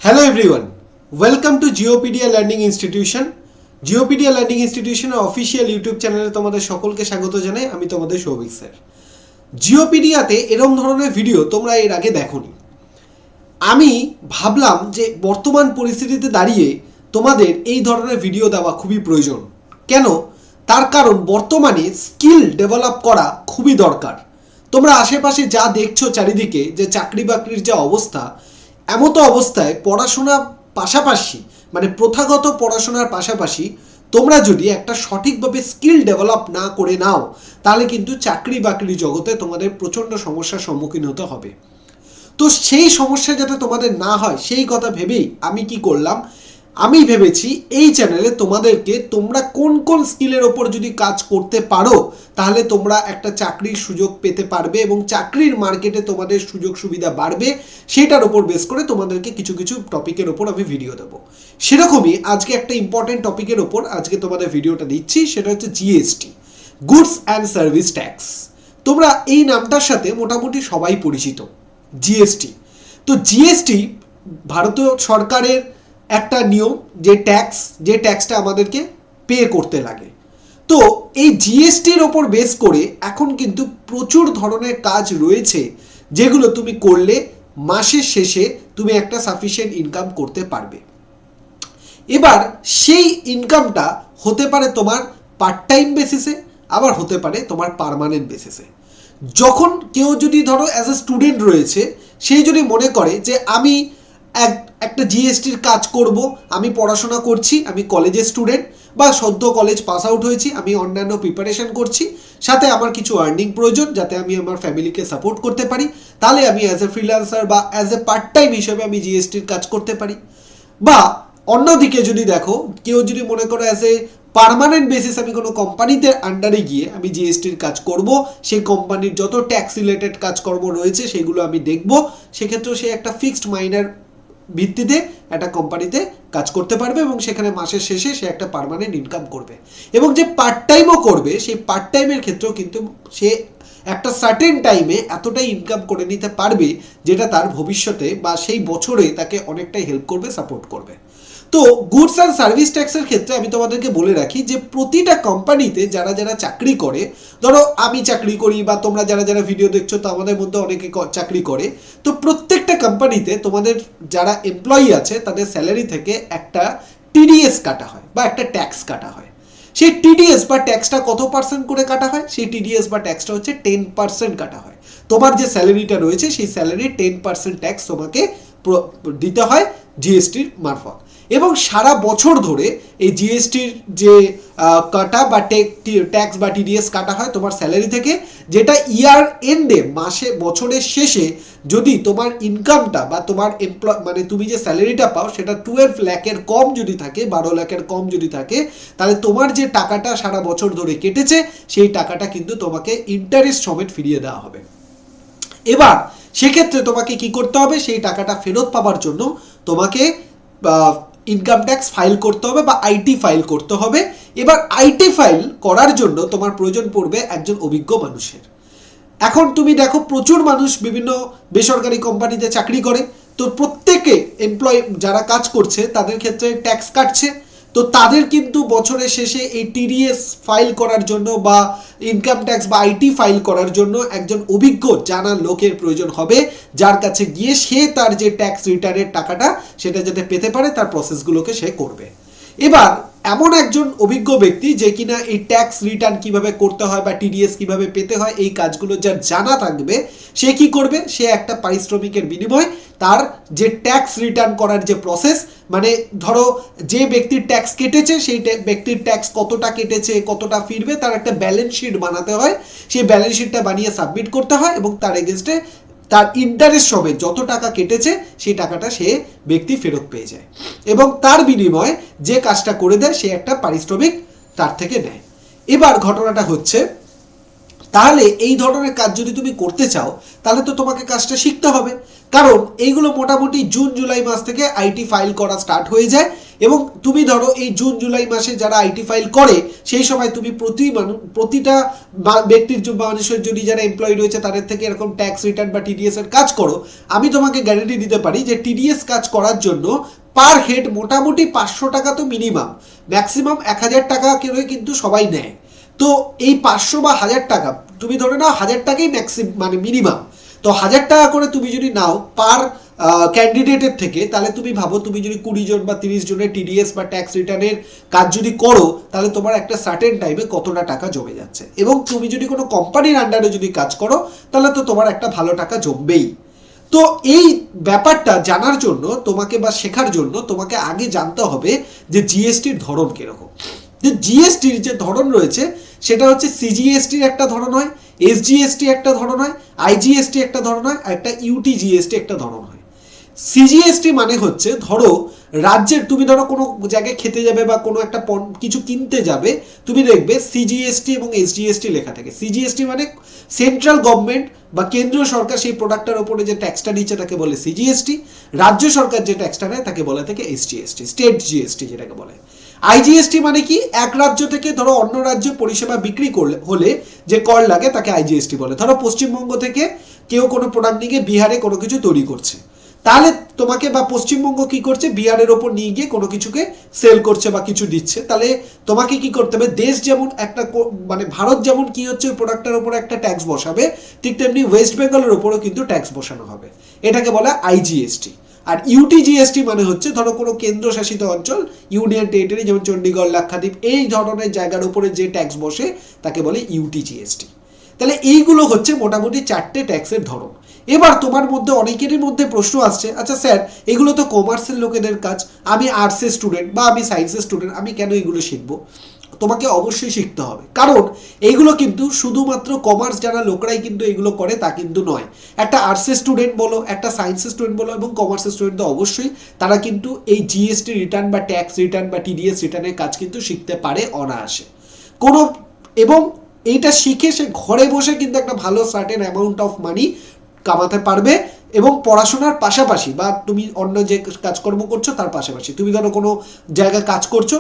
Hello everyone, welcome to Geopedia Learning Institution. Geopedia Learning Institution official YouTube চ্যানেলে তোমাদের সকলকে স্বাগত জানাই। আমি তোমাদের সৌভিক স্যার। জিওপিডিয়াতে এরকম ধরনের ভিডিও তোমরা এর আগে দেখোনি। আমি ভাবলাম যে বর্তমান পরিস্থিতিতে দাঁড়িয়ে তোমাদের এই ধরনের ভিডিও দেওয়া খুবই প্রয়োজন। কেন? তার কারণ বর্তমানে স্কিল ডেভেলপ করা খুবই দরকার। তোমরা আশেপাশে যা দেখছো চারিদিকে যে চাকরি বাকরির যা অবস্থা, এমতো অবস্থায় পড়াশোনা পাশাপাশি মানে প্রথাগত পড়াশোনার পাশাপাশি তোমরা যদি একটা সঠিকভাবে স্কিল ডেভেলপ না করে নাও তাহলে কিন্তু চাকরি বাকরি জগতে তোমাদের প্রচণ্ড সমস্যার সম্মুখীন হতে হবে। তো সেই সমস্যা যাতে তোমাদের না হয় সেই কথা ভেবেই আমি কি করলাম, আমি ভেবেছি এই চ্যানেলে তোমাদেরকে তোমরা কোন কোন স্কিলের ওপর যদি কাজ করতে পারো তাহলে তোমরা একটা চাকরির সুযোগ পেতে পারবে এবং চাকরির মার্কেটে তোমাদের সুযোগ সুবিধা বাড়বে, সেটার ওপর বেস করে তোমাদেরকে কিছু কিছু টপিকের ওপর আমি ভিডিও দেবো। সেরকমই আজকে একটা ইম্পর্টেন্ট টপিকের ওপর আজকে তোমাদের ভিডিওটা দিচ্ছি, সেটা হচ্ছে GST, goods and service tax. তোমরা এই নামটার সাথে মোটামুটি সবাই পরিচিত, জিএসটি। তো জিএসটি ভারতীয় সরকারের একটা নিয়ম, যে ট্যাক্সটা আমাদেরকে পে করতে লাগে। তো এই জিএসটির ওপর বেস করে এখন কিন্তু প্রচুর ধরনের কাজ রয়েছে যেগুলো তুমি করলে মাসের শেষে তুমি একটা সাফিসিয়েন্ট ইনকাম করতে পারবে। এবার সেই ইনকামটা হতে পারে তোমার পার্ট টাইম বেসিসে, আবার হতে পারে তোমার পার্মানেন্ট বেসিসে। যখন কেউ যদি ধরো অ্যাজ এ স্টুডেন্ট রয়েছে, সেই যদি মনে করে যে আমি একটা জিএসটির কাজ করব, আমি পড়াশোনা করছি, আমি কলেজের স্টুডেন্ট বা সদ্য কলেজ পাস আউট হয়েছি, আমি অন্যান্য প্রিপারেশন করছি, সাথে আমার কিছু আর্নিং প্রয়োজন যাতে আমি আমার ফ্যামিলিকে সাপোর্ট করতে পারি, তাহলে আমি অ্যাজ এ ফ্রিল্যান্সার বা অ্যাজ এ পার্ট টাইম হিসেবে আমি জিএসটির কাজ করতে পারি। বা অন্যদিকে যদি দেখো, কেউ যদি মনে করো অ্যাজ এ পার্মানেন্ট বেসিস আমি কোনো কোম্পানিতে আন্ডারে গিয়ে আমি জিএসটির কাজ করব, সেই কোম্পানির যত ট্যাক্স রিলেটেড কাজকর্ম রয়েছে সেগুলো আমি দেখব, সেক্ষেত্রেও সে একটা ফিক্সড মাইনের ভিত্তিতে একটা কোম্পানিতে কাজ করতে পারবে এবং সেখানে মাসের শেষে সে একটা পার্মানেন্ট ইনকাম করবে। এবং যে পার্ট টাইমও করবে, সেই পার্ট টাইমের ক্ষেত্রেও কিন্তু সে একটা সার্টেন টাইমে এতটাই ইনকাম করে নিতে পারবে যেটা তার ভবিষ্যতে বা সেই বছরে তাকে অনেকটাই হেল্প করবে, সাপোর্ট করবে। তো গুডস অ্যান্ড সার্ভিস ট্যাক্সের ক্ষেত্রে আমি তোমাদেরকে বলে রাখি যে প্রতিটা কোম্পানিতে যারা যারা চাকরি করে, ধরো আমি চাকরি করি বা তোমরা যারা যারা ভিডিও দেখছো তো আমাদের মধ্যে অনেকে চাকরি করে, তো প্রত্যেকটা কোম্পানিতে তোমাদের যারা এমপ্লয়ি আছে তাদের স্যালারি থেকে একটা টিডিএস কাটা হয় বা একটা ট্যাক্স কাটা হয়। সেই টিডিএস বা ট্যাক্সটা কত পার্সেন্ট করে কাটা হয়? সেই টিডিএস বা ট্যাক্সটা হচ্ছে 10% কাটা হয়। তোমার যে স্যালারিটা রয়েছে সেই স্যালারির 10% ট্যাক্স তোমাকে দিতে হয় জিএসটির মারফত। এবং সারা বছর ধরে এই জিএসটির যে কাটা বা ট্যাক্স বা টিডিএস কাটা হয় তোমার স্যালারি থেকে, যেটা ইয়ার এন্ডে মাসে বছরের শেষে যদি তোমার ইনকামটা বা তোমার মানে তুমি যে স্যালারিটা পাও সেটা 12 লাখের কম যদি থাকে, 12 লাখের কম যদি থাকে, তাহলে তোমার যে টাকাটা সারা বছর ধরে কেটেছে সেই টাকাটা কিন্তু তোমাকে ইন্টারেস্ট সমেত ফিরিয়ে দেওয়া হবে। এবার সেক্ষেত্রে তোমাকে কি করতে হবে? সেই টাকাটা ফেরত পাওয়ার জন্য তোমাকে ইনকাম ট্যাক্স ফাইল করতে হবে বা আইটি ফাইল করতে হবে। এবার আইটি ফাইল করার জন্য তোমার প্রয়োজন পড়বে একজন অভিজ্ঞ মানুষের। এখন তুমি দেখো প্রচুর মানুষ বিভিন্ন বেসরকারি কোম্পানিতে চাকরি করে, তো প্রত্যেকে এমপ্লয় যারা কাজ করছে তাদের ক্ষেত্রে ট্যাক্স কাটছে। তো তাদের কিন্তু বছরের শেষে এই টিডিএস ফাইল করার জন্য বা ইনকাম ট্যাক্স বা আইটি ফাইল করার জন্য একজন অভিজ্ঞ জানা লোকের প্রয়োজন হবে, যার কাছে গিয়ে সে তার যে ট্যাক্স রিটার্নের টাকাটা সেটা যাতে পেতে পারে তার প্রসেসগুলোকে সে করবে। এবার এমন একজন অভিজ্ঞ ব্যক্তি যে কিনা এই ট্যাক্স রিটার্ন কিভাবে করতে হয় বা টিডিএস কিভাবে পেতে হয় এই কাজগুলো যার জানা থাকবে, সে কি করবে? সে একটা পারিশ্রমিকের বিনিময়ে তার যে ট্যাক্স রিটার্ন করার যে প্রসেস, মানে ধরো যে ব্যক্তির ট্যাক্স কেটেছে সেই ব্যক্তির ট্যাক্স কতটা কেটেছে, কতটা ফিরবে, তার একটা ব্যালেন্স শিট বানাতে হয়। সেই ব্যালেন্স শিটটা বানিয়ে সাবমিট করতে হয় এবং তার এগেনস্টে তার ইন্টারেস্ট সমেত যত টাকা কেটেছে সেই টাকাটা সে ব্যক্তি ফেরত পেয়ে যায় এবং তার বিনিময়ে যে কাজটা করে দেয় সে একটা পারিশ্রমিক তার থেকে নেয়। এবার ঘটনাটা হচ্ছে তাহলে এই ধরনের কাজ যদি তুমি করতে চাও তাহলে তো তোমাকে কাজটা শিখতে হবে, কারণ এইগুলো মোটামুটি জুন জুলাই মাস থেকে আইটি ফাইল করা স্টার্ট হয়ে যায়। এবং তুমি ধরো এই জুন জুলাই মাসে যারা আইটি ফাইল করে সেই সময় তুমি প্রতিটা ব্যক্তির মানুষের যদি যারা এমপ্লয়ি রয়েছে তাদের থেকে এরকম ট্যাক্স রিটার্ন বা টিডিএস এর কাজ করো, আমি তোমাকে গ্যারান্টি দিতে পারি যে টিডিএস কাজ করার জন্য পার হেড মোটামুটি 500 টাকা তো মিনিমাম, ম্যাক্সিমাম 1000 টাকা কেউ কিন্তু সবাই নেয়। তো এই 500 বা 1000 টাকা তুমি ধরে নাও, 1000 টাকাই ম্যাক্সিমাম মানে মিনিমাম। তো 1000 টাকা করে তুমি যদি নাও পার ক্যান্ডিডেটের থেকে, তাহলে তুমি ভাবো তুমি যদি 20 জন বা 30 জনের টিডিএস বা ট্যাক্স রিটার্নের কাজ যদি করো তাহলে তোমার একটা সার্টেন টাইমে কতটা টাকা জমে যাচ্ছে। এবং তুমি যদি কোনো কোম্পানির আন্ডারে যদি কাজ করো তাহলে তো তোমার একটা ভালো টাকা জমবেই। তো এই ব্যাপারটা জানার জন্য তোমাকে বা শেখার জন্য তোমাকে আগে জানতে হবে যে জিএসটির ধরন কিরকম। যে জিএসটির যে ধরন রয়েছে সেটা হচ্ছে সিজিএসটির একটা ধরন হয়, এসজিএসটি একটা ধরন হয়, আইজিএসটি একটা ধরন হয়, আর একটা ইউটিজিএসটি একটা ধরন হয়। সিজিএসটি মানে হচ্ছে ধরো রাজ্যের, তুমি ধরো কোনো জায়গায় খেতে যাবে বা কোনো একটা কিছু কিনতে যাবে, তুমি দেখবে সিজিএসটি এবং এসজিএসটি লেখা থাকে। সিজিএসটি মানে সেন্ট্রাল গভর্নমেন্ট বা কেন্দ্রীয় সরকার সেই প্রোডাক্টটার উপরে যে ট্যাক্সটা নিচ্ছে তাকে বলে সিজিএসটি, রাজ্য সরকার যে ট্যাক্সটা নেয় তাকে বলে থাকে এসজিএসটি, স্টেট জিএসটি যেটাকে বলে। আইজিএসটি মানে কি, এক রাজ্য থেকে ধরো অন্য রাজ্যে পরিষেবা বিক্রি করলে হলে যে কর লাগে তাকে আইজিএসটি বলে। ধরো পশ্চিমবঙ্গ থেকে কেউ কোনো প্রোডাক্ট নিয়ে বিহারে কোনো কিছু তৈরি করছে, তাহলে তোমাকে বা পশ্চিমবঙ্গ কি করছে বিহারের ওপর নিয়ে গিয়ে কোনো কিছুকে সেল করছে বা কিছু দিচ্ছে, তাহলে তোমাকে কি করতে হবে, দেশ যেমন একটা মানে ভারত যেমন কি হচ্ছে ওই প্রোডাক্টের উপর একটা ট্যাক্স বসাবে, ঠিক তেমনি ওয়েস্ট বেঙ্গলের উপরও কিন্তু ট্যাক্স বসানো হবে, এটাকে বলে আইজিএসটি। আর ইউটিজিএসটি মানে হচ্ছে ধরো কোনো কেন্দ্রশাসিত অঞ্চল, ইউনিয়ন টেরিটরি, যেমন চণ্ডীগড়, লাক্ষাদ্বীপ, এই ধরনের জায়গার উপরে যে ট্যাক্স বসে তাকে বলে ইউটিজিএসটি। তাহলে এইগুলো হচ্ছে মোটামুটি 4টে ট্যাক্সের ধরন। এবার তোমার মধ্যে অনেকেরই মধ্যে প্রশ্ন আসছে, আচ্ছা স্যার এগুলো তো কমার্সের লোকেদের কাজ, আমি আর্টসের স্টুডেন্ট বা আমি সায়েন্সের স্টুডেন্ট, আমি কেন এগুলো শিখবো? তোমাকে অবশ্যই শিখতে হবে, কারণ এইগুলো কিন্তু শুধুমাত্র কমার্স যারা লোকরাই কিন্তু এগুলো করে তা কিন্তু নয়। একটা আর্টসের স্টুডেন্ট বলো, একটা সায়েন্সের স্টুডেন্ট বলো এবং কমার্সের স্টুডেন্ট তো অবশ্যই তারা কিন্তু এই জিএসটি রিটার্ন বা ট্যাক্স রিটার্ন বা টিডিএস রিটার্নের কাজ কিন্তু শিখতে পারে অনায়াসে কোনো, এবং এইটা শিখে সে ঘরে বসে কিন্তু একটা ভালো সার্টেন অ্যামাউন্ট অফ মানি কামাতে পারবে। এবং পড়াশোনার পাশাপাশি বা তুমি অন্য যে কাজকর্ম করছো তার পাশাপাশি, তুমি ধরো কোনো জায়গায় কাজ করছো,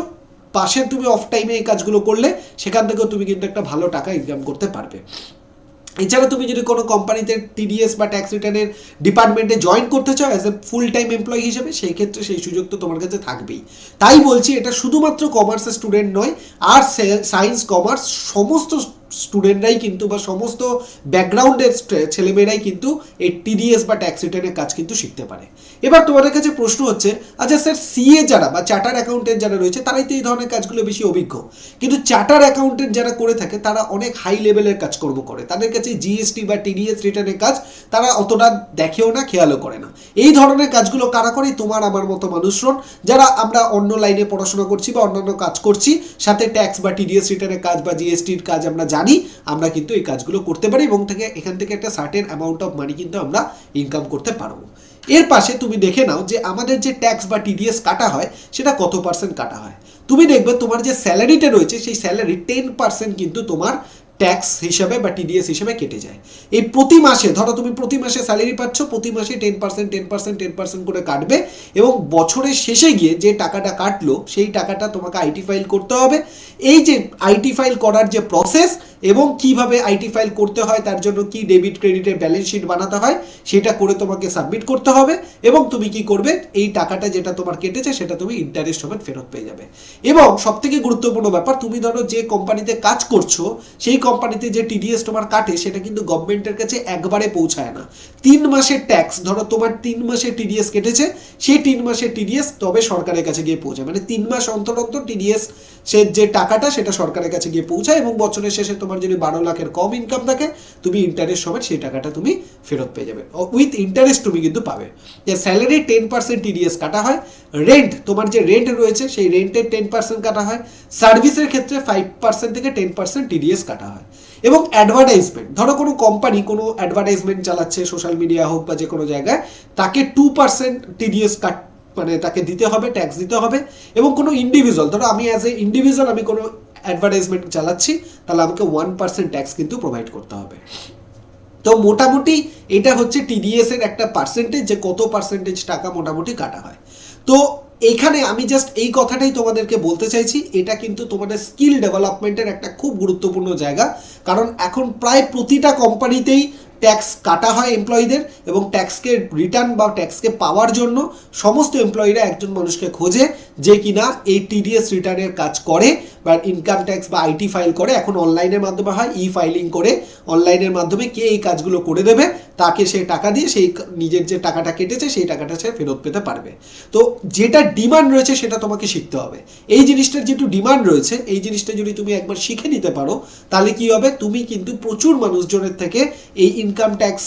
পাশে তুমি অফ টাইমে এই কাজগুলো করলে সেখান থেকেও তুমি কিন্তু একটা ভালো টাকা ইনকাম করতে পারবে। এছাড়া তুমি যদি কোনো কোম্পানিতে টিডিএস বা ট্যাক্স রিটার্নের ডিপার্টমেন্টে জয়েন করতে চাও as a full time employee হিসেবে, সেই ক্ষেত্রে সেই সুযোগ তো তোমার কাছে থাকবেই। তাই বলছি এটা শুধুমাত্র কমার্সের স্টুডেন্ট নয়, আর্টস, সায়েন্স, কমার্স সমস্ত স্টুডেন্টরাই কিন্তু বা সমস্ত ব্যাকগ্রাউন্ডের ছেলেমেয়েরাই কিন্তু এই টিডিএস বা ট্যাক্স রিটার্নের কাজ কিন্তু শিখতে পারে। এবার তোমাদের কাছে প্রশ্ন হচ্ছে, আচ্ছা স্যার সিএ যারা বা চার্টার অ্যাকাউন্টেন্ট যারা রয়েছে তারাই তো এই ধরনের কাজগুলো বেশি অভিজ্ঞ, কিন্তু চার্টার অ্যাকাউন্টেন্ট যারা করে থাকে তারা অনেক হাই লেভেলের কাজকর্ম করে, তাদের কাছে জিএসটি বা টিডিএস রিটার্নের কাজ তারা অতটা দেখেও না, খেয়ালও করে না। এই ধরনের কাজগুলো কারা করে? তোমার আমার মতো মানুষজন যারা আমরা অন্য লাইনে পড়াশোনা করছি বা অন্যান্য কাজ করছি, সাথে ট্যাক্স বা টিডিএস রিটার্নের কাজ বা জিএসটির কাজ আমরা জানি, আমরা কিন্তু এই কাজগুলো করতে পারি এবং এখান থেকে একটা সার্টেন অ্যামাউন্ট অফ মানি কিন্তু আমরা ইনকাম করতে পারবো। এর পাশে তুমি দেখে নাও যে আমাদের যে ট্যাক্স বা টিডিএস কাটা হয় সেটা কত পার্সেন্ট কাটা হয়। তুমি দেখবে তোমার যে স্যালারিটা রয়েছে সেই স্যালারি 10% কিন্তু তোমার ট্যাক্স হিসাবে বা টিডিএস হিসাবে কেটে যায়। এই প্রতি মাসে ধরো তুমি প্রতি মাসে স্যালারি পাচ্ছ, প্রতি মাসে 10% করে কাটবে এবং বছরের শেষে গিয়ে যে টাকাটা কাটলো সেই টাকাটা তোমাকে আইটি ফাইল করতে হবে। এই যে আইটি ফাইল করার যে প্রসেস এবং কিভাবে আইটি ফাইল করতে হয়, তার জন্য কি ডেবিট ক্রেডিটের ব্যালেন্স শিট বানাতে হয় সেটা করে তোমাকে সাবমিট করতে হবে এবং তুমি কি করবে, এই টাকাটা যেটা তোমার কেটেছে সেটা তুমি ইন্টারেস্ট সমেত ফেরত পেয়ে যাবে। এবং সবথেকে গুরুত্বপূর্ণ ব্যাপার, তুমি ধরো যে কোম্পানিতে কাজ করছো সেই কোম্পানিতে যে টিডিএস তোমার কাটে সেটা কিন্তু গভর্নমেন্টের কাছে একবারে পৌঁছায় না। 3 মাসের ট্যাক্স, ধরো তোমার 3 মাসের টিডিএস কেটেছে, সেই 3 মাসের টিডিএস তবে সরকারের কাছে গিয়ে পৌঁছায়, মানে 3 মাস অন্তর অন্তর টিডিএস সে যে টাকাটা সেটা সরকারের কাছে গিয়ে পৌঁছায় এবং বছরের শেষে তোমার যদি 12 লাখের কম ইনকাম থাকে তুমি ইন্টারেস্ট সমেত সেই টাকাটা তুমি ফেরত পেয়ে যাবে, উইথ ইন্টারেস্ট তুমি কিন্তু পাবে। যে স্যালারি 10% টিডিএস কাটা হয়, রেন্ট তোমার যে রেন্ট রয়েছে সেই রেন্টের 10% কাটা হয়, সার্ভিসের ক্ষেত্রে 5% থেকে 10% টিডিএস কাটা হয়। এবং অ্যাডভার্টাইজমেন্ট, ধরো কোনো কোম্পানি কোনো অ্যাডভার্টাইজমেন্ট চালাচ্ছে সোশ্যাল মিডিয়া হোক বা যে কোনো জায়গায়, তাকে 2% টিডিএস মানে তাকে দিতে হবে, ট্যাক্স দিতে হবে। এবং কোনো ইন্ডিভিজুয়াল, ধরো আমি অ্যাজ এ ইন্ডিভিজুয়াল আমি কোনো অ্যাডভার্টাইজমেন্ট চালাচ্ছি তাহলে আমাকে 1% ট্যাক্স কিন্তু প্রোভাইড করতে হবে। তো মোটামুটি এটা হচ্ছে টিডিএস এর একটা পার্সেন্টেজ, যে কত পার্সেন্টেজ টাকা মোটামুটি কাটা হয়। তো এখানে আমি জাস্ট এই কথাটাই তোমাদেরকে বলতে চাইছি, এটা কিন্তু তোমাদের স্কিল ডেভেলপমেন্টের একটা খুব গুরুত্বপূর্ণ জায়গা, কারণ এখন প্রায় প্রতিটা কোম্পানিতেই ট্যাক্স কাটা হয় এমপ্লয়ীদের, এবং ট্যাক্সকে রিটার্ন বা ট্যাক্সকে পাওয়ার জন্য সমস্ত এমপ্লয়িরা একজন মানুষকে খোঁজে যে কিনা এই টিডিএস রিটার্নের কাজ করে বা ইনকাম ট্যাক্স বা আইটি ফাইল করে। এখন অনলাইনের মাধ্যমে হয়, ই ফাইলিং করে অনলাইনের মাধ্যমে কে এই কাজগুলো করে দেবে, তাকে সে টাকা দিয়ে সেই নিজের যে টাকাটা কেটেছে সেই টাকাটা সে ফেরত পেতে পারবে। তো যেটা ডিমান্ড রয়েছে সেটা তোমাকে শিখতে হবে। এই জিনিসটার যেটু ডিমান্ড রয়েছে, এই জিনিসটা যদি তুমি একবার শিখে নিতে পারো তাহলে কি হবে, তুমি কিন্তু প্রচুর মানুষজনের থেকে এই ইনকাম ট্যাক্স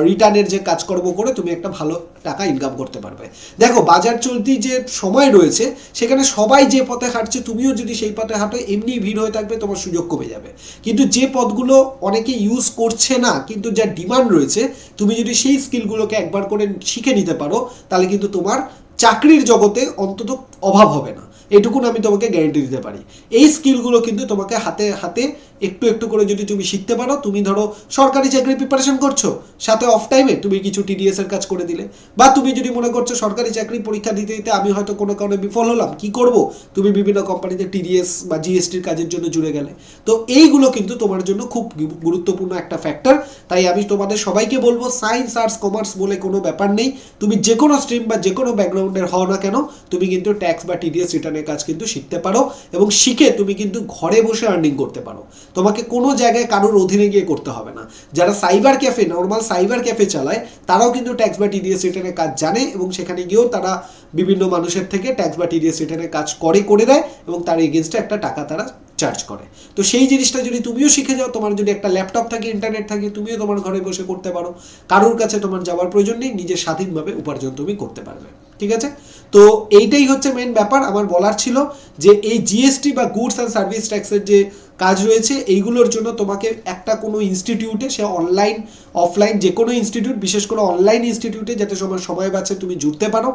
রিটার্নের যে কাজকর্ম করে তুমি একটা ভালো টাকা ইনকাম করতে পারবে। দেখো বাজার চলতি যে সময় রয়েছে সেখানে সবাই যে পথে হাঁটছে, তুমিও যদি সেই পথে হাঁটো এমনি ভিড় হয়ে থাকবে, তোমার সুযোগ কমে যাবে। কিন্তু যে পথগুলো অনেকে ইউজ করছে না কিন্তু যা ডিমান্ড রয়েছে, তুমি যদি সেই স্কিলগুলোকে একবার করে শিখে নিতে পারো তাহলে কিন্তু তোমার চাকরির জগতে অন্তত অভাব হবে না, এটুকুন আমি তোমাকে গ্যারেন্টি দিতে পারি। এই স্কিলগুলো কিন্তু তোমাকে হাতে হাতে একটু একটু করে যদি তুমি শিখতে পারো, তুমি ধরো সরকারি চাকরির প্রিপারেশন করছো, সাথে অফ টাইমে তুমি কিছু টিডিএস এর কাজ করে দিলে, বা তুমি যদি মনে করছো সরকারি চাকরি পরীক্ষা দিতে দিতে আমি হয়তো কোনো কারণে বিফল হলাম, কি করব, তুমি বিভিন্ন কোম্পানিতে টিডিএস বা জিএসটির কাজের জন্য জুড়ে গেলে। তো এইগুলো কিন্তু তোমার জন্য খুব গুরুত্বপূর্ণ একটা ফ্যাক্টর। তাই আমি তোমাদের সবাইকে বলবো, সায়েন্স আর্টস কমার্স বলে কোনো ব্যাপার নেই, তুমি যে কোনো স্ট্রিম বা যে কোনো ব্যাকগ্রাউন্ডের হও না কেন, তুমি কিন্তু ট্যাক্স বা টিডিএস রিটার্নের কাজ কিন্তু শিখতে পারো, এবং শিখে তুমি কিন্তু ঘরে বসে আর্নিং করতে পারো। তোমাকে কোনো জায়গায় কারোর অধীনে গিয়ে করতে হবে না। যারা cyber cafe, normal cyber cafe চালায়, তারাও কিন্তু ট্যাক্স বা টিডিএস রিটার্নের কাজ জানে, এবং সেখানে গিয়েও তারা বিভিন্ন মানুষের থেকে ট্যাক্স বা টিডিএস রিটার্নের কাজ করে দেয়, এবং তার এগেনস্টে একটা টাকা তারা চার্জ করে। তো সেই জিনিসটা যদি তুমিও শিখে যাও, তোমার যদি একটা ল্যাপটপ থাকে, ইন্টারনেট থাকে, তুমিও তোমার ঘরে বসে করতে পারো, কারোর কাছে তোমার যাওয়ার প্রয়োজন নেই, নিজের স্বাধীনভাবে উপার্জন তুমি করতে পারবে। ঠিক আছে, তো এইটাই হচ্ছে মেন ব্যাপার আমার বলার ছিল, যে এই জিএসটি বা গুডস অ্যান্ড সার্ভিস ট্যাক্সের যে কাজ রয়েছে এইগুলোর জন্য তোমাকে একটা কোনো ইনস্টিটিউটে, সে অনলাইন অফলাইন যে কোনো ইনস্টিটিউট, বিশেষ করে অনলাইন ইনস্টিটিউটে যাতে সময় বাঁচে তুমি জুড়তে পারো,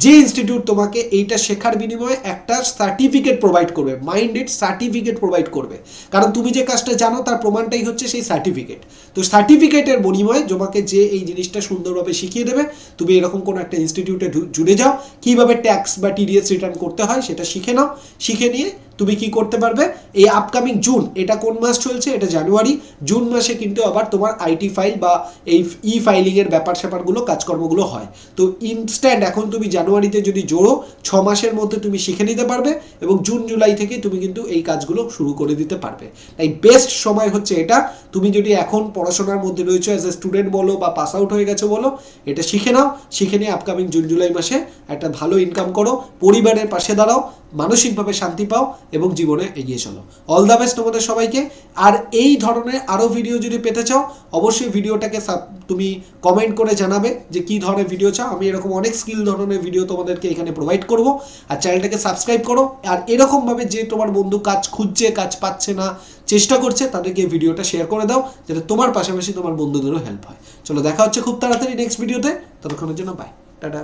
যে ইনস্টিটিউট তোমাকে এইটা শেখার বিনিময়ে একটা সার্টিফিকেট প্রোভাইড করবে, মাইন্ডেড সার্টিফিকেট প্রোভাইড করবে, কারণ তুমি যে কাজটা জানো তার প্রমাণটাই হচ্ছে সেই সার্টিফিকেট। তো সার্টিফিকেটের বিনিময়ে তোমাকে যে এই জিনিসটা সুন্দরভাবে শিখিয়ে দেবে, তুমি এরকম কোনো একটা ইনস্টিটিউটে জুড়ে যাও, কীভাবে ট্যাক্স বা টিডিএস রিটার্ন করতে হয় সেটা শিখে নাও, শিখে নিয়ে তুমি কি করতে পারবে, এই আপকামিং জুন, এটা কোন মাস চলছে, এটা জানুয়ারি, জুন মাসে কিন্তু আবার তোমার আইটি ফাইল বা এই ই ফাইলিংয়ের ব্যাপার স্যাপারগুলো কাজকর্মগুলো হয়। তো ইনস্ট্যান্ট এখন তুমি জানুয়ারিতে যদি জোড়ো, 6 মাসের মধ্যে তুমি শিখে নিতে পারবে, এবং জুন জুলাই থেকে তুমি কিন্তু এই কাজগুলো শুরু করে দিতে পারবে। তাই বেস্ট সময় হচ্ছে এটা। তুমি যদি এখন পড়াশোনার মধ্যে রয়েছো, অ্যাজ এ স্টুডেন্ট বলো বা পাস আউট হয়ে গেছো বলো, এটা শিখে নাও, শিখে নিয়ে আপকামিং জুন জুলাই মাসে একটা ভালো ইনকাম করো, পরিবারের পাশে দাঁড়াও, মানসিকভাবে শান্তি পাও, এবং জীবনে এগিয়ে চলো। অল দ্য বেস্ট তোমাদের সবাইকে। আর এই ধরনের আরও ভিডিও যদি পেতে চাও, অবশ্যই ভিডিওটাকে তুমি কমেন্ট করে জানাবে যে কী ধরনের ভিডিও চাও। আমি এরকম অনেক স্কিল ধরনের ভিডিও তোমাদেরকে এখানে প্রোভাইড করব। আর চ্যানেলটাকে সাবস্ক্রাইব করো, আর এরকমভাবে যে তোমার বন্ধু কাজ খুঁজছে, কাজ পাচ্ছে না, চেষ্টা করছে, তাদেরকে ভিডিওটা শেয়ার করে দাও, যাতে তোমার পাশাপাশি তোমার বন্ধুদেরও হেল্প হয়। চলো দেখা হচ্ছে খুব তাড়াতাড়ি নেক্সট ভিডিওতে, ততক্ষণের জন্য বাই, টাটা।